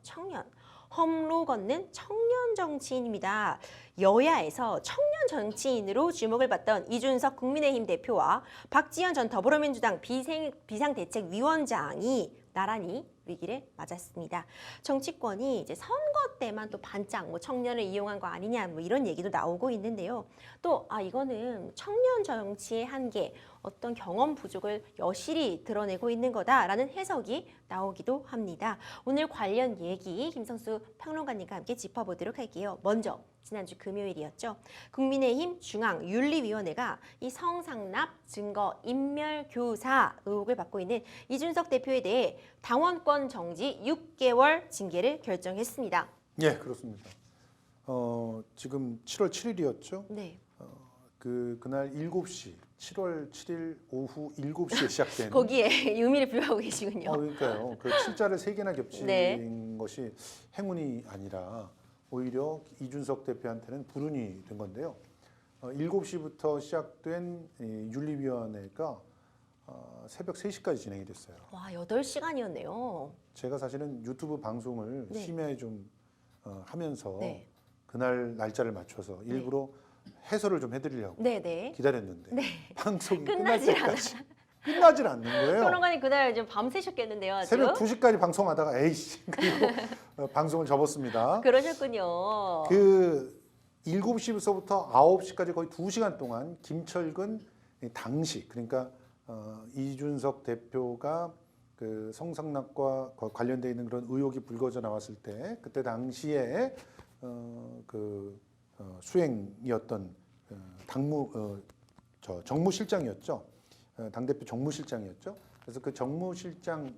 청년, 험로 걷는 청년 정치인입니다. 여야에서 청년 정치인으로 주목을 받던 이준석 국민의힘 대표와 박지원 전 더불어민주당 비상대책위원장이 나란히 위기를 맞았습니다. 정치권이 이제 선거 때만 또 반짝 청년을 이용한 거 아니냐 이런 얘기도 나오고 있는데요. 또 이거는 청년 정치의 한계, 어떤 경험 부족을 여실히 드러내고 있는 거다라는 해석이 나오기도 합니다. 오늘 관련 얘기 김성수 평론가님과 함께 짚어보도록 할게요. 먼저 지난주 금요일이었죠. 국민의힘 중앙윤리위원회가 이 성상납 증거 인멸 교사 의혹을 받고 있는 이준석 대표에 대해 당원권 정지 6개월 징계를 결정했습니다. 예, 그렇습니다. 지금 7월 7일이었죠. 네. 그날 7시, 7월 7일 오후 7시에 시작된 거기에 유미를 부여하고 계시군요. 그러니까요. 그 7자를 3개나 겹친 네. 것이 행운이 아니라 오히려 이준석 대표한테는 불운이 된 건데요. 7시부터 시작된 윤리위원회가 새벽 3시까지 진행이 됐어요. 와, 8시간이었네요. 제가 사실은 유튜브 방송을 네. 심야에 좀 하면서 네. 그날 날짜를 맞춰서 일부러 해설을 좀 해드리려고 네네. 기다렸는데 네. 방송이 끝날 끝나질 때까지 끝나질 않는 거예요. 평론가님 그날 좀 밤새셨겠는데요, 아주? 새벽 2시까지 방송하다가 에이씨 그리고 방송을 접었습니다. 그러셨군요. 그 7시부터 9시까지 거의 2시간 동안 김철근 당시 그러니까 이준석 대표가 그 성상납과 관련돼 있는 그런 의혹이 불거져 나왔을 때 그때 당시에 수행이었던 정무실장이었죠. 당대표 정무실장이었죠. 그래서 그 정무실장이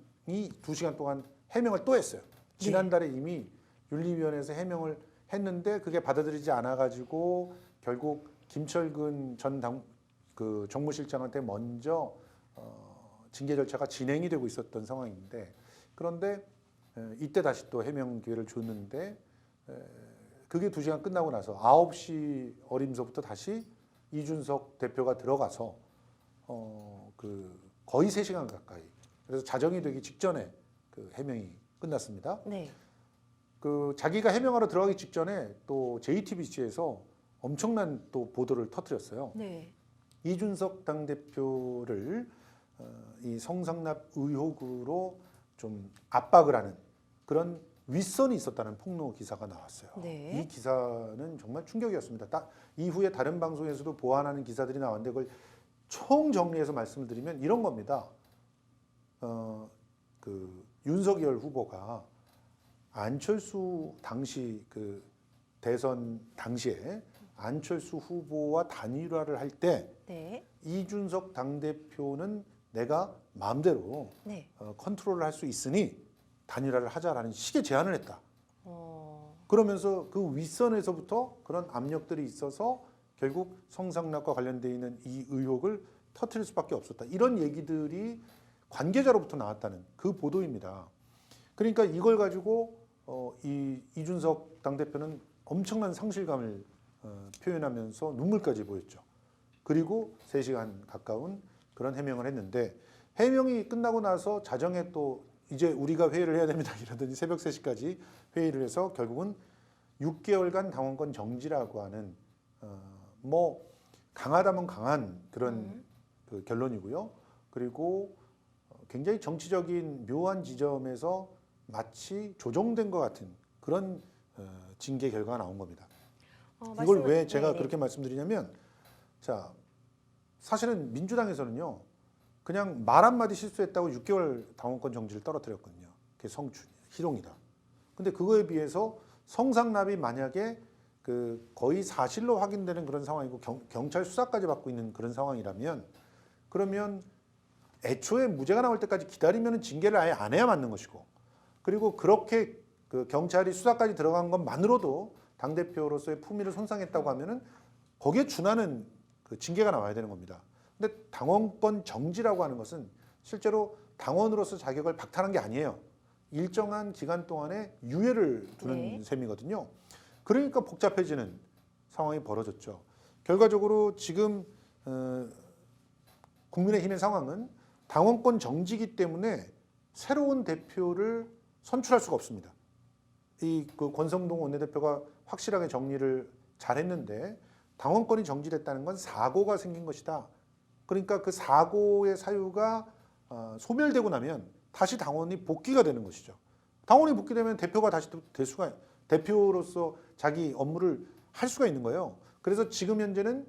2시간 동안 해명을 또 했어요. 지난달에 이미 윤리위원회에서 해명을 했는데 그게 받아들이지 않아가지고 결국 김철근 전 정무실장한테 먼저 징계 절차가 진행이 되고 있었던 상황인데 그런데 이때 다시 또 해명 기회를 줬는데 그게 2시간 끝나고 나서 9시 어림서부터 다시 이준석 대표가 들어가서 거의 3시간 가까이 그래서 자정이 되기 직전에 그 해명이 끝났습니다. 네. 자기가 해명하러 들어가기 직전에 또 JTBC에서 엄청난 또 보도를 터뜨렸어요. 네. 이준석 당대표를 이 성상납 의혹으로 좀 압박을 하는 그런 윗선이 있었다는 폭로 기사가 나왔어요. 네. 이 기사는 정말 충격이었습니다. 이후에 다른 방송에서도 보완하는 기사들이 나왔는데 그걸 총 정리해서 말씀을 드리면 이런 겁니다. 윤석열 후보가 안철수 당시 대선 당시에 안철수 후보와 단일화를 할 때 네. 이준석 당대표는 내가 마음대로 네. 컨트롤을 할 수 있으니 단일화를 하자라는 식의 제안을 했다. 어... 그러면서 그 윗선에서부터 그런 압력들이 있어서 결국 성상납과 관련되어 있는 이 의혹을 터뜨릴 수밖에 없었다. 이런 얘기들이 관계자로부터 나왔다는 그 보도입니다. 그러니까 이걸 가지고 이준석 당대표는 엄청난 상실감을 표현하면서 눈물까지 보였죠. 그리고 3시간 가까운 그런 해명을 했는데 해명이 끝나고 나서 자정에 또 이제 우리가 회의를 해야 됩니다 이러더니 새벽 3시까지 회의를 해서 결국은 6개월간 당원권 정지라고 하는 강하다면 강한 그런 그 결론이고요. 그리고 굉장히 정치적인 묘한 지점에서 마치 조종된 것 같은 그런 징계 결과가 나온 겁니다. 이걸 왜 제가 그렇게 말씀드리냐면 자 사실은 민주당에서는요 그냥 말 한마디 실수했다고 6개월 당원권 정지를 떨어뜨렸거든요. 그게 희롱이다. 근데 그거에 비해서 성상납이 만약에 거의 사실로 확인되는 그런 상황이고 경찰 수사까지 받고 있는 그런 상황이라면 그러면 애초에 무죄가 나올 때까지 기다리면 징계를 아예 안 해야 맞는 것이고 그리고 그렇게 경찰이 수사까지 들어간 것만으로도 당대표로서의 품위를 손상했다고 하면은 거기에 준하는 징계가 나와야 되는 겁니다. 근데 당원권 정지라고 하는 것은 실제로 당원으로서 자격을 박탈한 게 아니에요. 일정한 기간 동안에 유예를 두는 셈이거든요. 그러니까 복잡해지는 상황이 벌어졌죠. 결과적으로 지금 국민의힘의 상황은 당원권 정지이기 때문에 새로운 대표를 선출할 수가 없습니다. 그 권성동 원내대표가 확실하게 정리를 잘했는데 당원권이 정지됐다는 건 사고가 생긴 것이다. 그러니까 그 사고의 사유가 소멸되고 나면 다시 당원이 복귀가 되는 것이죠. 당원이 복귀되면 대표가 다시 또 대표로서 자기 업무를 할 수가 있는 거예요. 그래서 지금 현재는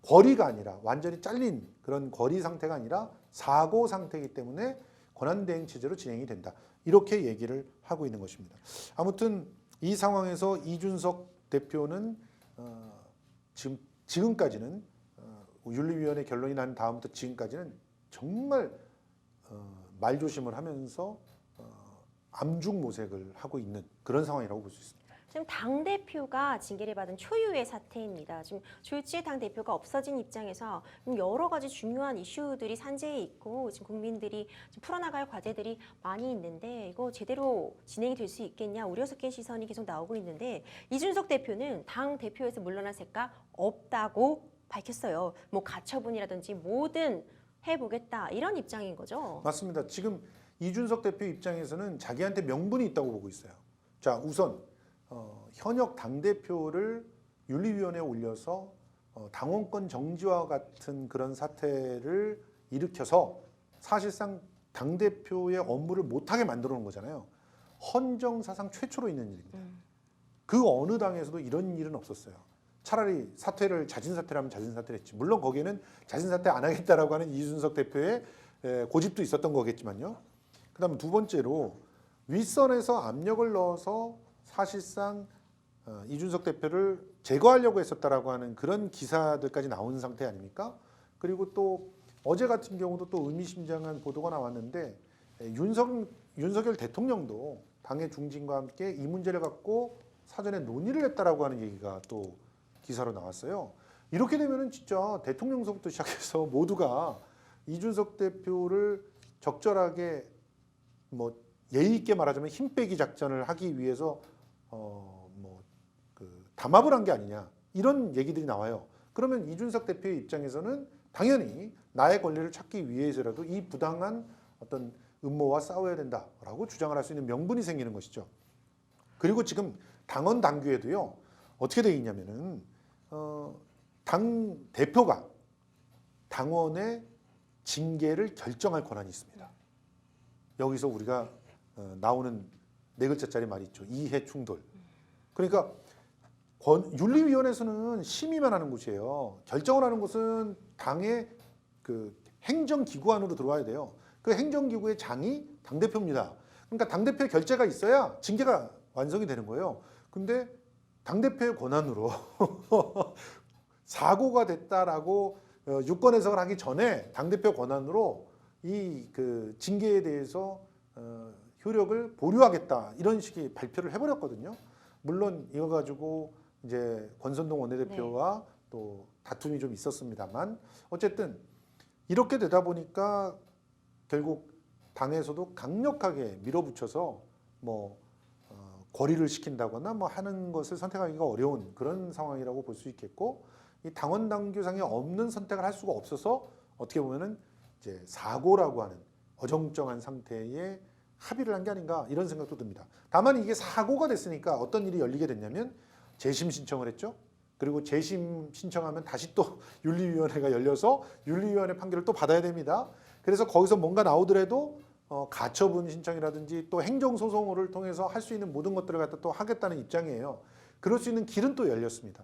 거리가 아니라 완전히 잘린 그런 거리 상태가 아니라 사고 상태이기 때문에 권한대행 체제로 진행이 된다. 이렇게 얘기를 하고 있는 것입니다. 아무튼 이 상황에서 이준석 대표는 지금까지는 윤리위원회 결론이 난 다음부터 지금까지는 정말 말조심을 하면서 암중모색을 하고 있는 그런 상황이라고 볼 수 있습니다. 지금 당대표가 징계를 받은 초유의 사태입니다. 지금 조일치 당대표가 없어진 입장에서 여러 가지 중요한 이슈들이 산재해 있고 지금 국민들이 좀 풀어나갈 과제들이 많이 있는데 이거 제대로 진행이 될 수 있겠냐 우려 섞인 시선이 계속 나오고 있는데 이준석 대표는 당대표에서 물러날 새가 없다고 밝혔어요. 뭐 가처분이라든지 뭐든 해보겠다 이런 입장인 거죠. 맞습니다. 지금 이준석 대표 입장에서는 자기한테 명분이 있다고 보고 있어요. 자, 우선 현역 당대표를 윤리위원회에 올려서 당원권 정지와 같은 그런 사태를 일으켜서 사실상 당대표의 업무를 못하게 만들어 놓은 거잖아요. 헌정사상 최초로 있는 일입니다. 그 어느 당에서도 이런 일은 없었어요. 차라리 사퇴를 자진사퇴를 하면 자진사퇴를 했지. 물론 거기에는 자진사퇴 안 하겠다라고 하는 이준석 대표의 고집도 있었던 거겠지만요. 그다음 두 번째로 윗선에서 압력을 넣어서 사실상 이준석 대표를 제거하려고 했었다라고 하는 그런 기사들까지 나온 상태 아닙니까? 그리고 또 어제 같은 경우도 또 의미심장한 보도가 나왔는데 윤석열 대통령도 당의 중진과 함께 이 문제를 갖고 사전에 논의를 했다라고 하는 얘기가 또 기사로 나왔어요. 이렇게 되면은 진짜 대통령서부터 시작해서 모두가 이준석 대표를 적절하게 뭐 예의 있게 말하자면 힘 빼기 작전을 하기 위해서 담합을 한 게 아니냐 이런 얘기들이 나와요. 그러면 이준석 대표의 입장에서는 당연히 나의 권리를 찾기 위해서라도 이 부당한 어떤 음모와 싸워야 된다라고 주장을 할 수 있는 명분이 생기는 것이죠. 그리고 지금 당원 당규에도요 어떻게 되어 있냐면은 당 대표가 당원의 징계를 결정할 권한이 있습니다. 여기서 우리가 나오는 네 글자짜리 말이 있죠. 이해 충돌. 그러니까 윤리위원회에서는 심의만 하는 곳이에요. 결정을 하는 곳은 당의 그 행정기구 안으로 들어와야 돼요. 그 행정기구의 장이 당대표입니다. 그러니까 당대표의 결재가 있어야 징계가 완성이 되는 거예요. 근데 당대표의 권한으로 사고가 됐다라고 유권 해석을 하기 전에 당대표 권한으로 이 그 징계에 대해서 효력을 보류하겠다 이런 식의 발표를 해버렸거든요. 물론 이거 가지고 이제 권선동 원내대표와 또 다툼이 좀 있었습니다만 어쨌든 이렇게 되다 보니까 결국 당에서도 강력하게 밀어붙여서 뭐 거리를 시킨다거나 뭐 하는 것을 선택하기가 어려운 그런 상황이라고 볼 수 있겠고 이 당원 당규상에 없는 선택을 할 수가 없어서 어떻게 보면은 이제 사고라고 하는 어정쩡한 상태에 합의를 한 게 아닌가 이런 생각도 듭니다. 다만 이게 사고가 됐으니까 어떤 일이 열리게 됐냐면 재심 신청을 했죠. 그리고 재심 신청하면 다시 또 윤리위원회가 열려서 윤리위원회 판결을 또 받아야 됩니다. 그래서 거기서 뭔가 나오더라도 가처분 신청이라든지 또 행정소송을 통해서 할 수 있는 모든 것들을 갖다 또 하겠다는 입장이에요. 그럴 수 있는 길은 또 열렸습니다.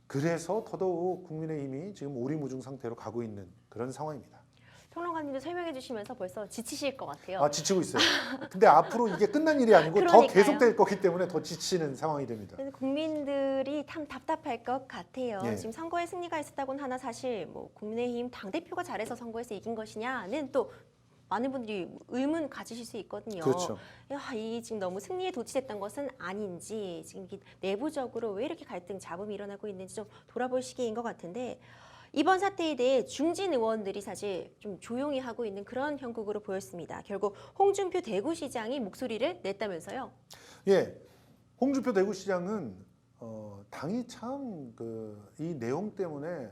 그래서 더더욱 국민의힘이 지금 오리무중 상태로 가고 있는 그런 상황입니다. 평론가님도 설명해 주시면서 벌써 지치실 것 같아요. 아, 지치고 있어요. 근데 앞으로 이게 끝난 일이 아니고 그러니까요. 더 계속될 거기 때문에 더 지치는 상황이 됩니다. 그래서 국민들이 참 답답할 것 같아요. 예. 지금 선거에 승리가 있었다고는 하나 사실 뭐 국민의힘 당대표가 잘해서 선거에서 이긴 것이냐는 또 많은 분들이 의문 가지실 수 있거든요. 그렇죠. 야, 이 지금 너무 승리에 도취됐던 것은 아닌지 지금 내부적으로 왜 이렇게 갈등 잡음이 일어나고 있는지 좀 돌아볼 시기인 것 같은데 이번 사태에 대해 중진 의원들이 사실 좀 조용히 하고 있는 그런 형국으로 보였습니다. 결국 홍준표 대구시장이 목소리를 냈다면서요? 예, 홍준표 대구시장은 당이 참 이 내용 때문에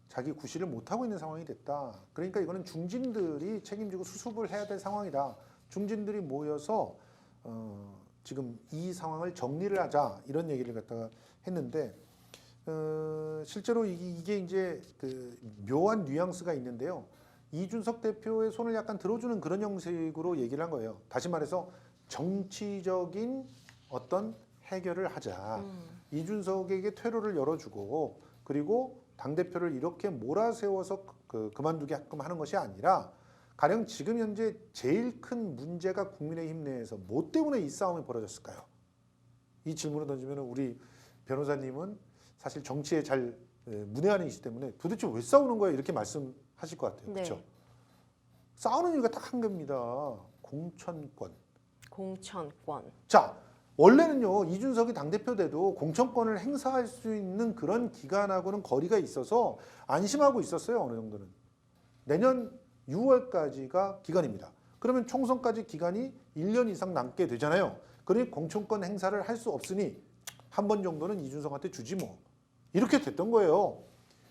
자기 구실을 못하고 있는 상황이 됐다. 그러니까 이거는 중진들이 책임지고 수습을 해야 될 상황이다. 중진들이 모여서 지금 이 상황을 정리를 하자 이런 얘기를 갖다가 했는데 실제로 이게 이제 그 묘한 뉘앙스가 있는데요. 이준석 대표의 손을 약간 들어주는 그런 형식으로 얘기를 한 거예요. 다시 말해서 정치적인 어떤 해결을 하자. 이준석에게 퇴로를 열어주고 그리고 당대표를 이렇게 몰아세워서 그만두게끔 하는 것이 아니라 가령 지금 현재 제일 큰 문제가 국민의힘 내에서 뭐 때문에 이 싸움이 벌어졌을까요? 이 질문을 던지면 우리 변호사님은 사실 정치에 잘 문외한이시기 때문에 도대체 왜 싸우는 거야 이렇게 말씀하실 것 같아요. 네. 그렇죠? 싸우는 이유가 딱 한 개입니다. 공천권. 공천권. 자, 원래는요 이준석이 당대표 돼도 공천권을 행사할 수 있는 그런 기간하고는 거리가 있어서 안심하고 있었어요. 어느 정도는. 내년 6월까지가 기간입니다. 그러면 총선까지 기간이 1년 이상 남게 되잖아요. 그러니 공천권 행사를 할 수 없으니 한 번 정도는 이준석한테 주지 뭐. 이렇게 됐던 거예요.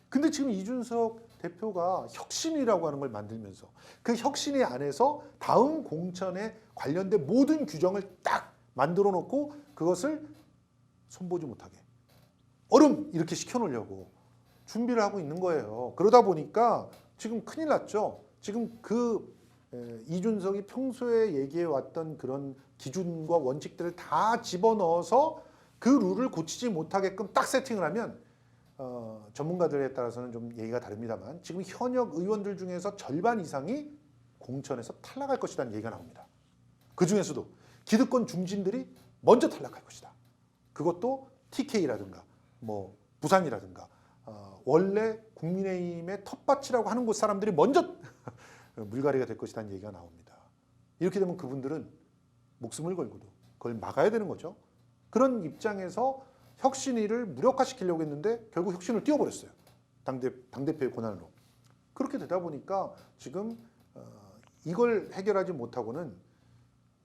근데 지금 이준석 대표가 혁신이라고 하는 걸 만들면서 그 혁신의 안에서 다음 공천에 관련된 모든 규정을 딱 만들어 놓고 그것을 손보지 못하게 얼음 이렇게 시켜놓으려고 준비를 하고 있는 거예요. 그러다 보니까 지금 큰일 났죠. 지금 이준석이 평소에 얘기해 왔던 그런 기준과 원칙들을 다 집어넣어서 그 룰을 고치지 못하게끔 딱 세팅을 하면 전문가들에 따라서는 좀 얘기가 다릅니다만 지금 현역 의원들 중에서 절반 이상이 공천에서 탈락할 것이라는 얘기가 나옵니다. 그 중에서도 기득권 중진들이 먼저 탈락할 것이다. 그것도 TK라든가 뭐 부산이라든가 원래 국민의힘의 텃밭이라고 하는 곳 사람들이 먼저 물갈이가 될 것이라는 얘기가 나옵니다. 이렇게 되면 그분들은 목숨을 걸고도 그걸 막아야 되는 거죠. 그런 입장에서 혁신위를 무력화시키려고 했는데 결국 혁신을 띄워버렸어요. 당대표의 권한으로. 그렇게 되다 보니까 지금 이걸 해결하지 못하고는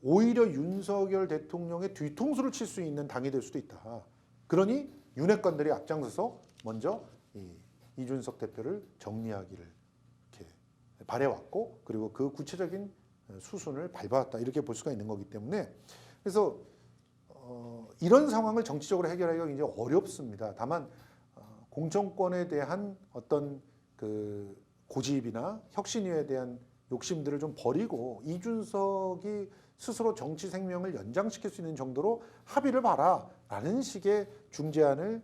오히려 윤석열 대통령의 뒤통수를 칠 수 있는 당이 될 수도 있다. 그러니 윤핵관들이 앞장서서 먼저 이준석 대표를 정리하기를 이렇게 바래왔고 그리고 그 구체적인 수순을 밟아왔다 이렇게 볼 수가 있는 거기 때문에 그래서 이런 상황을 정치적으로 해결하기가 굉장히 어렵습니다. 다만 공천권에 대한 어떤 그 고집이나 혁신위에 대한 욕심들을 좀 버리고 이준석이 스스로 정치 생명을 연장시킬 수 있는 정도로 합의를 봐라라는 식의 중재안을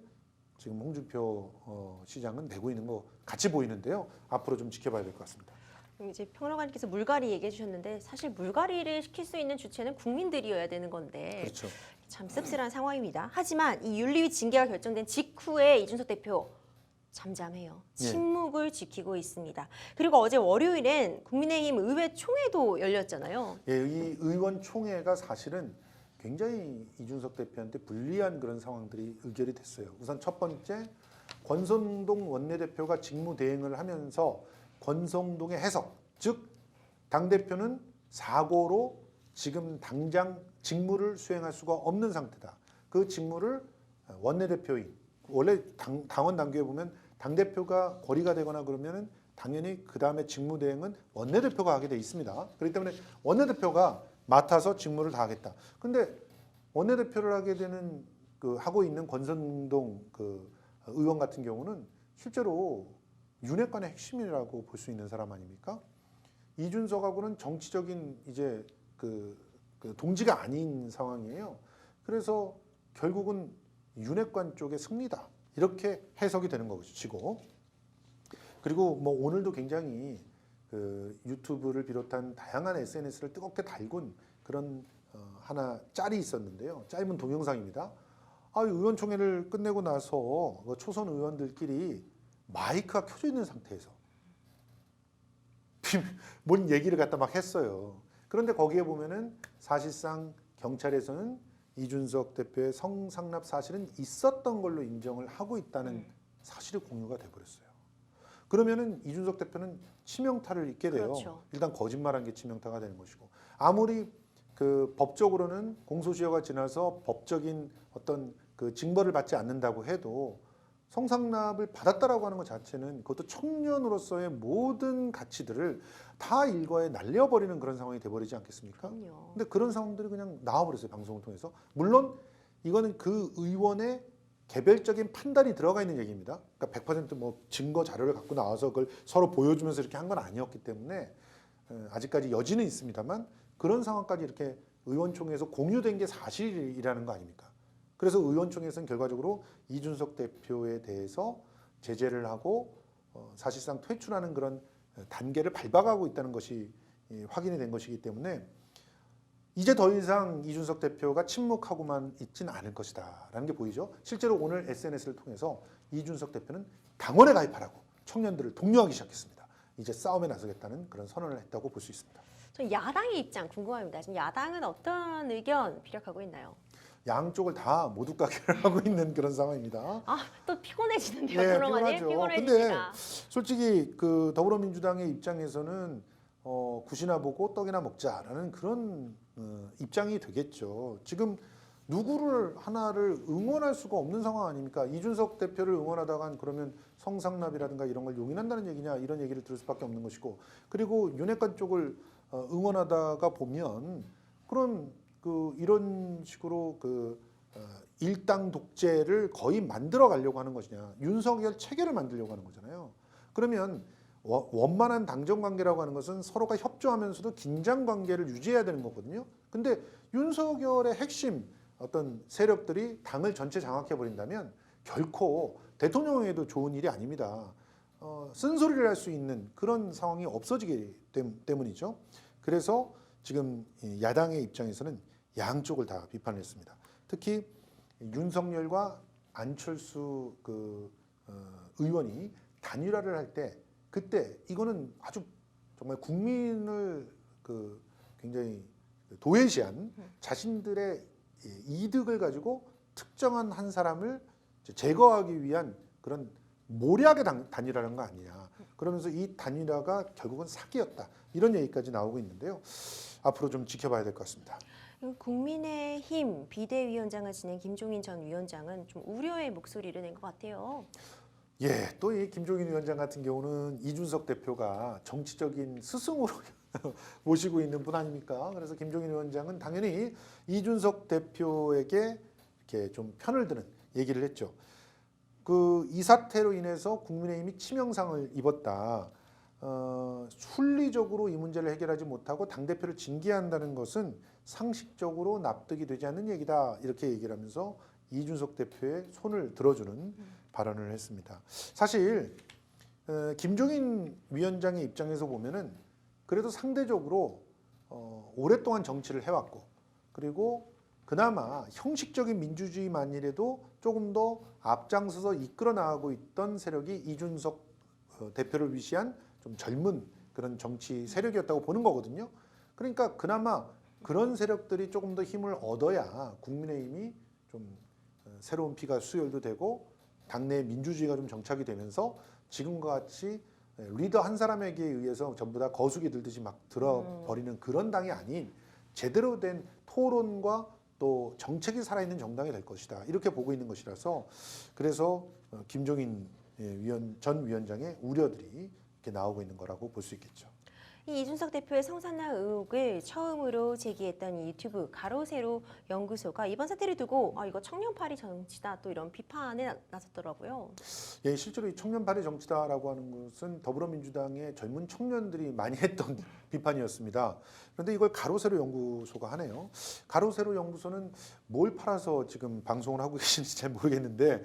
지금 홍준표 시장은 내고 있는 거 같이 보이는데요. 앞으로 좀 지켜봐야 될 것 같습니다. 이제 평론가님께서 물갈이 얘기해 주셨는데 사실 물갈이를 시킬 수 있는 주체는 국민들이어야 되는 건데 그렇죠. 참 씁쓸한 상황입니다. 하지만 이 윤리위 징계가 결정된 직후에 이준석 대표 잠잠해요. 침묵을 지키고 있습니다. 그리고 어제 월요일엔 국민의힘 의회 총회도 열렸잖아요. 예, 이 의원 총회가 사실은 굉장히 이준석 대표한테 불리한 그런 상황들이 의결이 됐어요. 우선 첫 번째 권성동 원내대표가 직무대행을 하면서 권성동의 해석, 즉 당대표는 사고로 지금 당장 직무를 수행할 수가 없는 상태다. 그 직무를 원내대표인, 원래 당원 당규에 보면 당대표가 거리가 되거나 그러면은 당연히 그 다음에 직무대행은 원내대표가 하게 돼 있습니다. 그렇기 때문에 원내대표가 맡아서 직무를 다하겠다. 근데 원내대표를 하게 되는 하고 있는 권성동 의원 같은 경우는 실제로 윤핵관의 핵심이라고 볼 수 있는 사람 아닙니까? 이준석하고는 정치적인 이제 동지가 아닌 상황이에요. 그래서 결국은 윤핵관 쪽의 승리다. 이렇게 해석이 되는 것이고 그리고 뭐 오늘도 굉장히 유튜브를 비롯한 다양한 SNS를 뜨겁게 달군 그런 하나 짤이 있었는데요. 짧은 동영상입니다. 의원총회를 끝내고 나서 초선 의원들끼리 마이크가 켜져 있는 상태에서 뭔 얘기를 갖다 막 했어요. 그런데 거기에 보면은 사실상 경찰에서는 이준석 대표의 성상납 사실은 있었던 걸로 인정을 하고 있다는 사실이 공유가 돼버렸어요. 그러면은 이준석 대표는 치명타를 입게 돼요. 그렇죠. 일단 거짓말한 게 치명타가 되는 것이고 아무리 법적으로는 공소시효가 지나서 법적인 어떤 징벌을 받지 않는다고 해도 성상납을 받았다라고 하는 것 자체는 그것도 청년으로서의 모든 가치들을 다 일과에 날려버리는 그런 상황이 돼버리지 않겠습니까? 그럼요. 근데 그런 상황들이 그냥 나와버렸어요, 방송을 통해서. 물론 이거는 그 의원의 개별적인 판단이 들어가 있는 얘기입니다. 그러니까 100%뭐 증거 자료를 갖고 나와서 그걸 서로 보여주면서 이렇게 한 건 아니었기 때문에 아직까지 여지는 있습니다만 그런 상황까지 이렇게 의원총회에서 공유된 게 사실이라는 거 아닙니까? 그래서 의원총회에서는 결과적으로 이준석 대표에 대해서 제재를 하고 사실상 퇴출하는 그런 단계를 밟아가고 있다는 것이 확인이 된 것이기 때문에 이제 더 이상 이준석 대표가 침묵하고만 있지는 않을 것이다라는 게 보이죠. 실제로 오늘 SNS를 통해서 이준석 대표는 당원에 가입하라고 청년들을 독려하기 시작했습니다. 이제 싸움에 나서겠다는 그런 선언을 했다고 볼 수 있습니다. 저 야당의 입장 궁금합니다. 지금 야당은 어떤 의견 피력하고 있나요? 양쪽을 다 모두 가게를 하고 있는 그런 상황입니다. 아, 또 피곤해지는데요. 네, 토론하니 피곤하죠. 피곤해집니다. 솔직히 그 더불어민주당의 입장에서는 굿이나 보고 떡이나 먹자라는 그런 입장이 되겠죠. 지금 누구를 하나를 응원할 수가 없는 상황 아닙니까? 이준석 대표를 응원하다간 그러면 성상납이라든가 이런 걸 용인한다는 얘기냐 이런 얘기를 들을 수밖에 없는 것이고, 그리고 윤핵관 쪽을 응원하다가 보면 그런 이런 식으로 일당 독재를 거의 만들어 가려고 하는 것이냐, 윤석열 체계를 만들려고 하는 거잖아요. 그러면 원만한 당정 관계라고 하는 것은 서로가 협조하면서도 긴장 관계를 유지해야 되는 거거든요. 근데 윤석열의 핵심 어떤 세력들이 당을 전체 장악해 버린다면 결코 대통령에도 좋은 일이 아닙니다. 쓴소리를 할 수 있는 그런 상황이 없어지기 때문이죠. 그래서 지금 야당의 입장에서는 양쪽을 다 비판을 했습니다. 특히 윤석열과 안철수 의원이 단일화를 할 때 그때 이거는 아주 정말 국민을 굉장히 도외시한 자신들의 이득을 가지고 특정한 한 사람을 제거하기 위한 그런 모략의 단일화라는 거 아니냐. 그러면서 이 단일화가 결국은 사기였다. 이런 얘기까지 나오고 있는데요. 앞으로 좀 지켜봐야 될 것 같습니다. 국민의힘 비대위원장을 지낸 김종인 전 위원장은 좀 우려의 목소리를 낸 것 같아요. 예, 또 이 김종인 위원장 같은 경우는 이준석 대표가 정치적인 스승으로 모시고 있는 분 아닙니까? 그래서 김종인 위원장은 당연히 이준석 대표에게 이렇게 좀 편을 드는 얘기를 했죠. 이 사태로 인해서 국민의힘이 치명상을 입었다. 순리적으로 이 문제를 해결하지 못하고 당대표를 징계한다는 것은 상식적으로 납득이 되지 않는 얘기다. 이렇게 얘기를 하면서 이준석 대표의 손을 들어주는 발언을 했습니다. 사실 김종인 위원장의 입장에서 보면은 그래도 상대적으로 오랫동안 정치를 해왔고, 그리고 그나마 형식적인 민주주의만이라도 조금 더 앞장서서 이끌어 나가고 있던 세력이 이준석 대표를 위시한 좀 젊은 그런 정치 세력이었다고 보는 거거든요. 그러니까 그나마 그런 세력들이 조금 더 힘을 얻어야 국민의힘이 좀 새로운 피가 수혈도 되고 당내 민주주의가 좀 정착이 되면서 지금과 같이 리더 한 사람에게 의해서 전부 다 거수기 들듯이 막 들어버리는 그런 당이 아닌 제대로 된 토론과 또 정책이 살아있는 정당이 될 것이다. 이렇게 보고 있는 것이라서, 그래서 김종인 전 위원장의 우려들이 이렇게 나오고 있는 거라고 볼 수 있겠죠. 이 이준석 대표의 성산납 의혹을 처음으로 제기했던 이 유튜브 가로세로 연구소가 이번 사태를 두고 이거 청년파리 정치다 또 이런 비판에 나섰더라고요. 예, 실제로 이 청년파리 정치다라고 하는 것은 더불어민주당의 젊은 청년들이 많이 했던 비판이었습니다. 그런데 이걸 가로세로 연구소가 하네요. 가로세로 연구소는 뭘 팔아서 지금 방송을 하고 계신지 잘 모르겠는데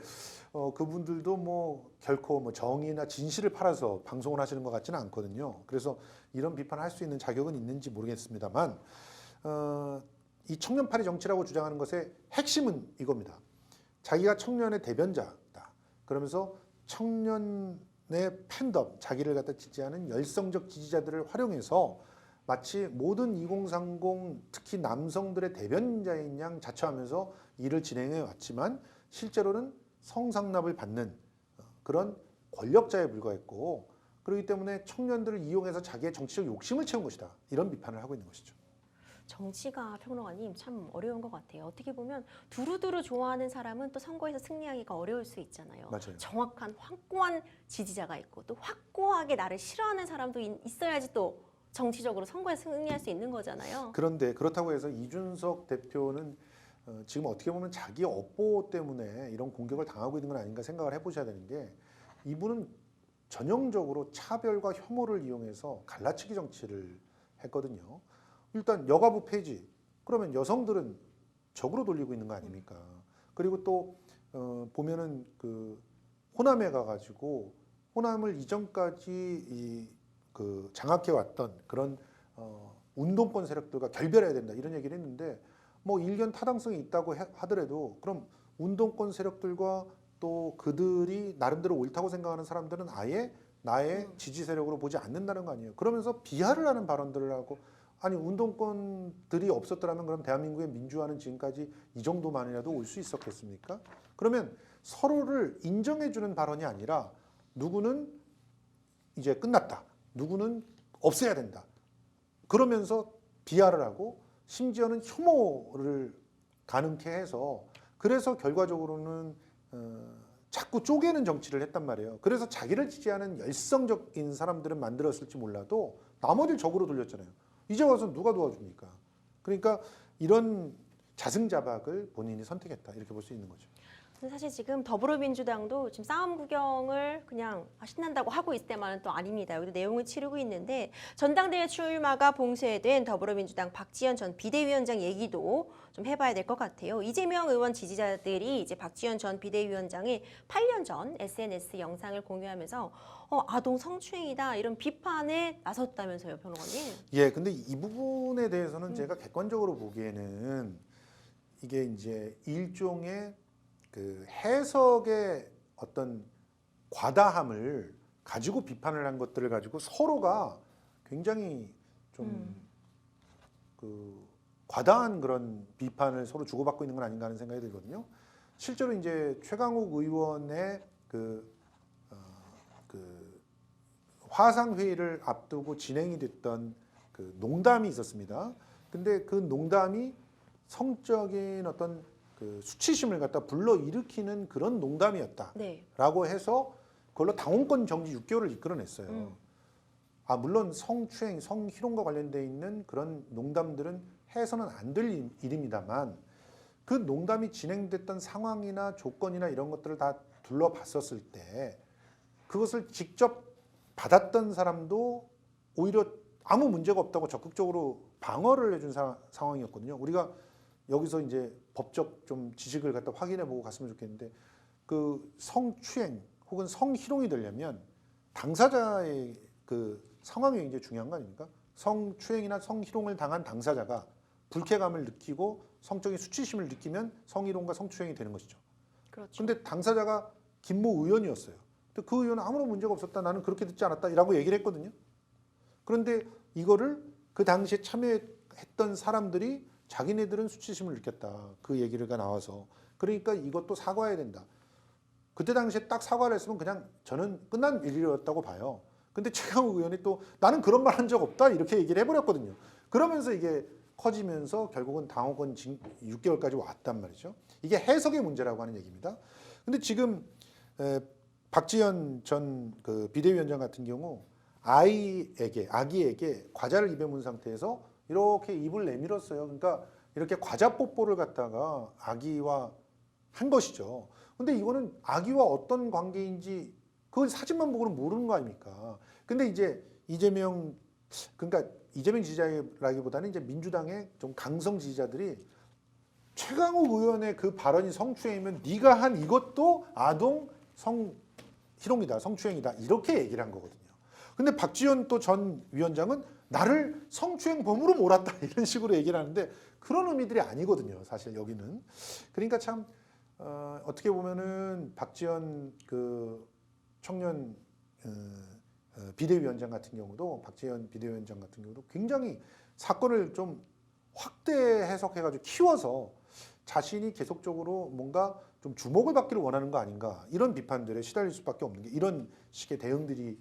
그분들도 뭐 결코 뭐 정의나 진실을 팔아서 방송을 하시는 것 같지는 않거든요. 그래서 이런 비판을 할 수 있는 자격은 있는지 모르겠습니다만 이 청년파리 정치라고 주장하는 것의 핵심은 이겁니다. 자기가 청년의 대변자다. 그러면서 청년의 팬덤, 자기를 갖다 지지하는 열성적 지지자들을 활용해서 마치 모든 2030 특히 남성들의 대변자인 양 자처하면서 일을 진행해 왔지만 실제로는 성상납을 받는 그런 권력자에 불과했고, 그렇기 때문에 청년들을 이용해서 자기의 정치적 욕심을 채운 것이다. 이런 비판을 하고 있는 것이죠. 정치가 평론가님 참 어려운 것 같아요. 어떻게 보면 두루두루 좋아하는 사람은 또 선거에서 승리하기가 어려울 수 있잖아요. 맞아요. 정확한 확고한 지지자가 있고 또 확고하게 나를 싫어하는 사람도 있어야지 또 정치적으로 선거에 승리할 수 있는 거잖아요. 그런데 그렇다고 해서 이준석 대표는 지금 어떻게 보면 자기 업보 때문에 이런 공격을 당하고 있는 건 아닌가 생각을 해보셔야 되는 게 이분은 전형적으로 차별과 혐오를 이용해서 갈라치기 정치를 했거든요. 일단 여가부 폐지. 그러면 여성들은 적으로 돌리고 있는 거 아닙니까? 그리고 또 보면은 그 호남에 가가지고 호남을 이전까지 그 장악해 왔던 그런 운동권 세력들과 결별해야 된다 이런 얘기를 했는데 뭐 일견 타당성이 있다고 하더라도 그럼 운동권 세력들과 또 그들이 나름대로 옳다고 생각하는 사람들은 아예 나의 지지 세력으로 보지 않는다는 거 아니에요. 그러면서 비하를 하는 발언들을 하고 아니 운동권들이 없었더라면 그럼 대한민국의 민주화는 지금까지 이 정도만이라도 올 수 있었겠습니까? 그러면 서로를 인정해주는 발언이 아니라 누구는 이제 끝났다. 누구는 없애야 된다. 그러면서 비하를 하고 심지어는 혐오를 가능케 해서 그래서 결과적으로는 자꾸 쪼개는 정치를 했단 말이에요. 그래서 자기를 지지하는 열성적인 사람들은 만들었을지 몰라도 나머지를 적으로 돌렸잖아요. 이제 와서 누가 도와줍니까? 그러니까 이런 자승자박을 본인이 선택했다 이렇게 볼 수 있는 거죠. 근데 사실 지금 더불어민주당도 지금 싸움 구경을 그냥 신난다고 하고 있을 때만은 또 아닙니다. 여기도 내용을 치르고 있는데 전당대회 출마가 봉쇄된 더불어민주당 박지원 전 비대위원장 얘기도 좀 해봐야 될 것 같아요. 이재명 의원 지지자들이 이제 박지원 전 비대위원장의 8년 전 SNS 영상을 공유하면서 아동 성추행이다 이런 비판에 나섰다면서요, 평론가님? 예, 근데 이 부분에 대해서는 제가 객관적으로 보기에는 이게 이제 일종의 그 해석의 어떤 과다함을 가지고 비판을 한 것들을 가지고 서로가 굉장히 좀 그 과다한 그런 비판을 서로 주고받고 있는 건 아닌가 하는 생각이 들거든요. 실제로 이제 최강욱 의원의 그 화상 회의를 앞두고 진행이 됐던 그 농담이 있었습니다. 근데 그 농담이 성적인 어떤 그 수치심을 갖다 불러 일으키는 그런 농담이었다라고 해서 그걸로 당원권 정지 6개월을 이끌어냈어요. 아 물론 성추행, 성희롱과 관련돼 있는 그런 농담들은 해서는 안 될 일입니다만 그 농담이 진행됐던 상황이나 조건이나 이런 것들을 다 둘러봤었을 때 그것을 직접 받았던 사람도 오히려 아무 문제가 없다고 적극적으로 방어를 해준 상황이었거든요. 우리가 여기서 이제 법적 좀 지식을 갖다 확인해보고 갔으면 좋겠는데 그 성추행 혹은 성희롱이 되려면 당사자의 그 상황이 굉장히 중요한 거 아닙니까? 성추행이나 성희롱을 당한 당사자가 불쾌감을 느끼고 성적인 수치심을 느끼면 성희롱과 성추행이 되는 것이죠. 그렇죠. 근데 당사자가 김모 의원이었어요. 근데 그 의원은 아무런 문제가 없었다. 나는 그렇게 듣지 않았다라고 얘기를 했거든요. 그런데 이거를 그 당시에 참여했던 사람들이 자기네들은 수치심을 느꼈다. 그 얘기가 나와서. 그러니까 이것도 사과해야 된다. 그때 당시에 딱 사과를 했으면 그냥 저는 끝난 일이었다고 봐요. 근데 최강욱 의원이 또 나는 그런 말 한 적 없다 이렇게 얘기를 해버렸거든요. 그러면서 이게 커지면서 결국은 당원권 6개월까지 왔단 말이죠. 이게 해석의 문제라고 하는 얘기입니다. 근데 지금 박지원 전 그 비대위원장 같은 경우 아기에게 과자를 입에 문 상태에서 이렇게 입을 내밀었어요. 그러니까 이렇게 과자 뽀뽀를 갖다가 아기와 한 것이죠. 근데 이거는 아기와 어떤 관계인지 그 사진만 보고는 모르는 거 아닙니까? 근데 이제 이재명 지지자라기보다는 이제 민주당의 좀 강성 지지자들이 최강욱 의원의 그 발언이 성추행이면 네가 한 이것도 아동 성희롱이다, 성추행이다 이렇게 얘기를 한 거거든요. 근데 박지원 또 전 위원장은 나를 성추행범으로 몰았다 이런 식으로 얘기를 하는데 그런 의미들이 아니거든요. 사실 여기는. 그러니까 참 어떻게 보면은 박지원 그 청년 비대위원장 같은 경우도 박지원 비대위원장 같은 경우도 굉장히 사건을 좀 확대 해석해가지고 키워서 자신이 계속적으로 뭔가 좀 주목을 받기를 원하는 거 아닌가 이런 비판들에 시달릴 수밖에 없는 게 이런 식의 대응들이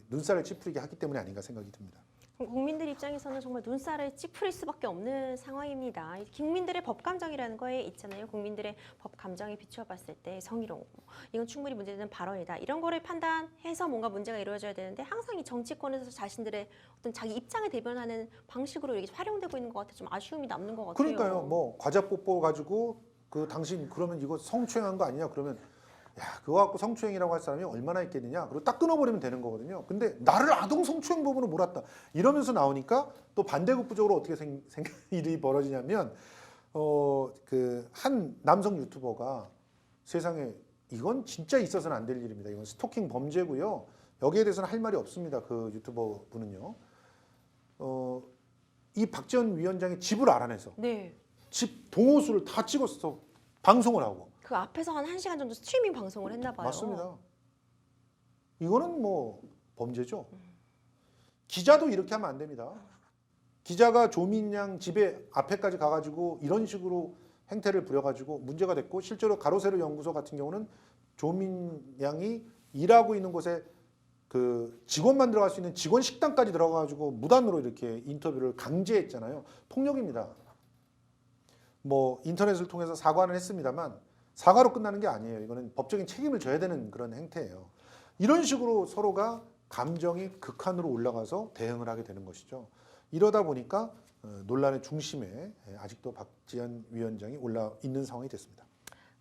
눈살을 찌푸리게 하기 때문에 아닌가 생각이 듭니다. 그럼 국민들 입장에서는 정말 눈살을 찌푸릴 수밖에 없는 상황입니다. 국민들의 법 감정이라는 거에 있잖아요. 국민들의 법 감정에 비추어 봤을 때 성희롱, 이건 충분히 문제되는 발언이다. 이런 거를 판단해서 뭔가 문제가 이루어져야 되는데 항상 이 정치권에서 자신들의 어떤 자기 입장을 대변하는 방식으로 이렇게 활용되고 있는 것 같아 좀 아쉬움이 남는 것 같아요. 그러니까요. 뭐 과자 뽀뽀 가지고 그 당신 그러면 이거 성추행한 거 아니냐 그러면 야 그거 갖고 성추행이라고 할 사람이 얼마나 있겠느냐 그리고 딱 끊어버리면 되는 거거든요. 근데 나를 아동 성추행 법으로 몰았다 이러면서 나오니까 또 반대급부적으로 어떻게 일이 벌어지냐면 그 한 남성 유튜버가 세상에 이건 진짜 있어서는 안 될 일입니다. 이건 스토킹 범죄고요. 여기에 대해서는 할 말이 없습니다. 그 유튜버 분은요. 이 박지원 위원장의 집을 알아내서 네. 집 동호수를 다 찍어서 방송을 하고 그 앞에서 한 1시간 정도 스트리밍 방송을 했나 봐요. 맞습니다. 이거는 뭐 범죄죠. 기자도 이렇게 하면 안 됩니다. 기자가 조민양 집에 앞에까지 가가지고 이런 식으로 행태를 부려가지고 문제가 됐고 실제로 가로세로 연구소 같은 경우는 조민양이 일하고 있는 곳에 그 직원만 들어갈 수 있는 직원 식당까지 들어가가지고 무단으로 이렇게 인터뷰를 강제했잖아요. 폭력입니다. 뭐 인터넷을 통해서 사과는 했습니다만 사과로 끝나는 게 아니에요. 이거는 법적인 책임을 져야 되는 그런 행태예요. 이런 식으로 서로가 감정이 극한으로 올라가서 대응을 하게 되는 것이죠. 이러다 보니까 논란의 중심에 아직도 박지원 위원장이 올라 있는 상황이 됐습니다.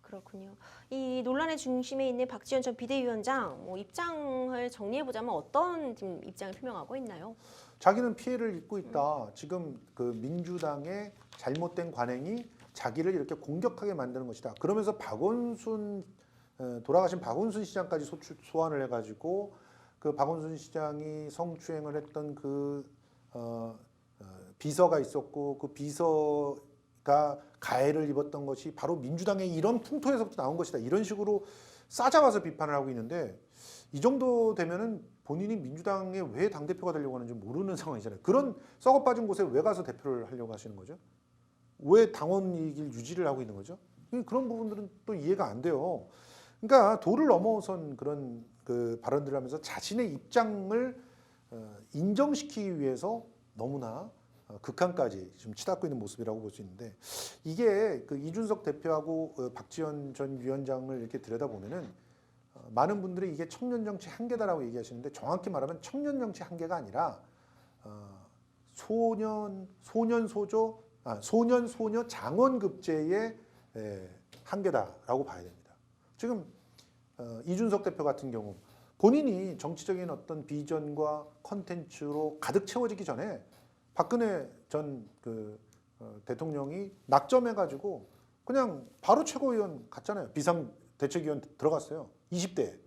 그렇군요. 이 논란의 중심에 있는 박지원 전 비대위원장 입장을 정리해보자면 어떤 지금 입장을 표명하고 있나요? 자기는 피해를 입고 있다. 지금 그 민주당의 잘못된 관행이 자기를 이렇게 공격하게 만드는 것이다. 그러면서 돌아가신 박원순 시장까지 소환을 해가지고 그 박원순 시장이 성추행을 했던 그 비서가 있었고 그 비서가 가해를 입었던 것이 바로 민주당의 이런 풍토에서부터 나온 것이다. 이런 식으로 싸잡아서 비판을 하고 있는데 이 정도 되면은 본인이 민주당에 왜 당대표가 되려고 하는지 모르는 상황이잖아요. 그런 썩어 빠진 곳에 왜 가서 대표를 하려고 하시는 거죠? 왜 당원 이익을 유지를 하고 있는 거죠? 그런 부분들은 또 이해가 안 돼요. 그러니까 도를 넘어선 그런 그 발언들을 하면서 자신의 입장을 인정시키기 위해서 너무나 극한까지 좀 치닫고 있는 모습이라고 볼 수 있는데 이게 그 이준석 대표하고 박지원 전 위원장을 이렇게 들여다보면은 많은 분들이 이게 청년 정치 한계다라고 얘기하시는데 정확히 말하면 청년 정치 한계가 아니라 소년 소녀 장원급제의 한계다라고 봐야 됩니다. 지금 이준석 대표 같은 경우 본인이 정치적인 어떤 비전과 컨텐츠로 가득 채워지기 전에 박근혜 전 대통령이 낙점해가지고 그냥 바로 최고위원 갔잖아요. 비상대책위원 들어갔어요. 20대.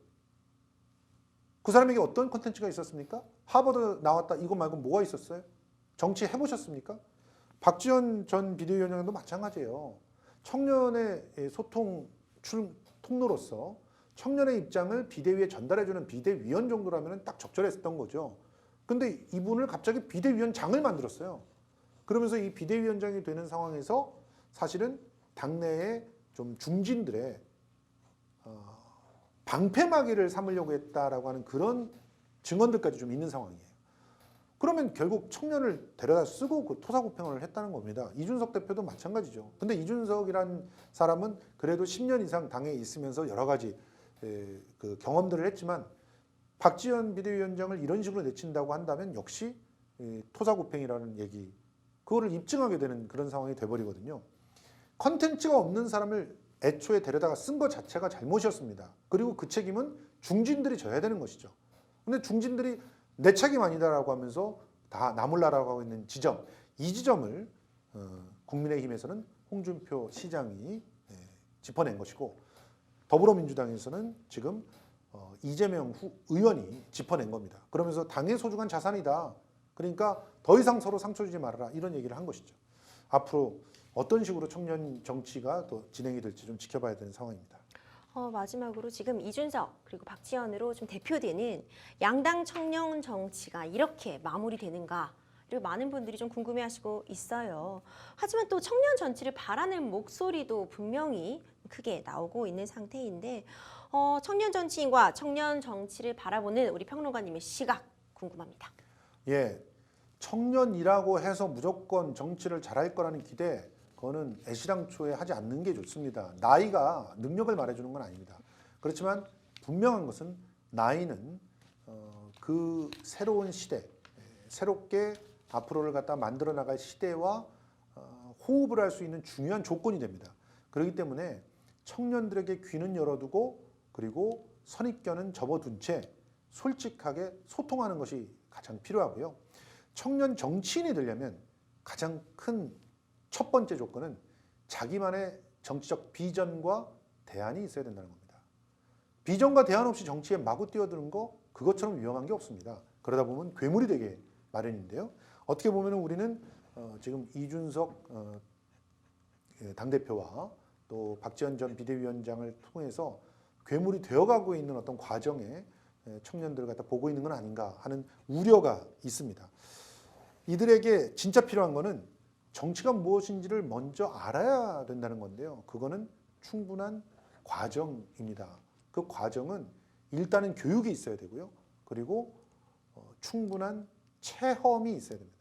그 사람에게 어떤 컨텐츠가 있었습니까? 하버드 나왔다 이거 말고 뭐가 있었어요? 정치 해보셨습니까? 박지원 전 비대위원장도 마찬가지예요. 청년의 소통 통로로서 청년의 입장을 비대위에 전달해주는 비대위원 정도라면 딱 적절했던 거죠. 근데 이분을 갑자기 비대위원장을 만들었어요. 그러면서 이 비대위원장이 되는 상황에서 사실은 당내에 좀 중진들의 방패막이를 삼으려고 했다라고 하는 그런 증언들까지 좀 있는 상황이에요. 그러면 결국 청년을 데려다 쓰고 그 토사구팽을 했다는 겁니다. 이준석 대표도 마찬가지죠. 근데 이준석이란 사람은 그래도 10년 이상 당에 있으면서 여러 가지 그 경험들을 했지만 박지원 비대위원장을 이런 식으로 내친다고 한다면 역시 토사구팽이라는 얘기 그거를 입증하게 되는 그런 상황이 돼버리거든요. 컨텐츠가 없는 사람을 애초에 데려다가 쓴 것 자체가 잘못이었습니다. 그리고 그 책임은 중진들이 져야 되는 것이죠. 근데 중진들이 내 책임 아니다라고 하면서 다 나몰라라고 하고 있는 지점, 이 지점을 국민의힘에서는 홍준표 시장이 짚어낸 것이고 더불어민주당에서는 지금 이재명 의원이 짚어낸 겁니다. 그러면서 당의 소중한 자산이다. 그러니까 더 이상 서로 상처 주지 말아라 이런 얘기를 한 것이죠. 앞으로 어떤 식으로 청년 정치가 또 진행이 될지 좀 지켜봐야 되는 상황입니다. 마지막으로 지금 이준석 그리고 박지원으로 좀 대표되는 양당 청년 정치가 이렇게 마무리되는가 그리고 많은 분들이 좀 궁금해하시고 있어요. 하지만 또 청년 정치를 바라는 목소리도 분명히 크게 나오고 있는 상태인데 청년 정치인과 청년 정치를 바라보는 우리 평론가님의 시각 궁금합니다. 예, 청년이라고 해서 무조건 정치를 잘할 거라는 기대, 그거는 애시당초에 하지 않는 게 좋습니다. 나이가 능력을 말해주는 건 아닙니다. 그렇지만 분명한 것은 나이는 그 새로운 시대, 새롭게 앞으로를 갖다 만들어 나갈 시대와 호흡을 할 수 있는 중요한 조건이 됩니다. 그렇기 때문에 청년들에게 귀는 열어두고 그리고 선입견은 접어둔 채 솔직하게 소통하는 것이 가장 필요하고요. 청년 정치인이 되려면 가장 큰 첫 번째 조건은 자기만의 정치적 비전과 대안이 있어야 된다는 겁니다. 비전과 대안 없이 정치에 마구 뛰어드는 거 그것처럼 위험한 게 없습니다. 그러다 보면 괴물이 되게 마련인데요. 어떻게 보면 우리는 지금 이준석 당대표와 또 박지원 전 비대위원장을 통해서 괴물이 되어가고 있는 어떤 과정에 청년들을 갖다 보고 있는 건 아닌가 하는 우려가 있습니다. 이들에게 진짜 필요한 거는 정치가 무엇인지를 먼저 알아야 된다는 건데요. 그거는 충분한 과정입니다. 그 과정은 일단은 교육이 있어야 되고요. 그리고 충분한 체험이 있어야 됩니다.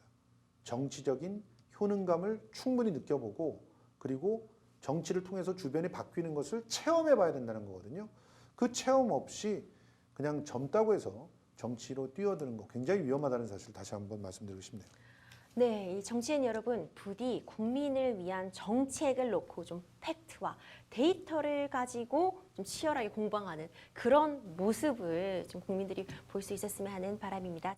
정치적인 효능감을 충분히 느껴보고 그리고 정치를 통해서 주변이 바뀌는 것을 체험해 봐야 된다는 거거든요. 그 체험 없이 그냥 젊다고 해서 정치로 뛰어드는 거 굉장히 위험하다는 사실 다시 한번 말씀드리고 싶네요. 네, 이 정치인 여러분, 부디 국민을 위한 정책을 놓고 좀 팩트와 데이터를 가지고 좀 치열하게 공방하는 그런 모습을 좀 국민들이 볼 수 있었으면 하는 바람입니다.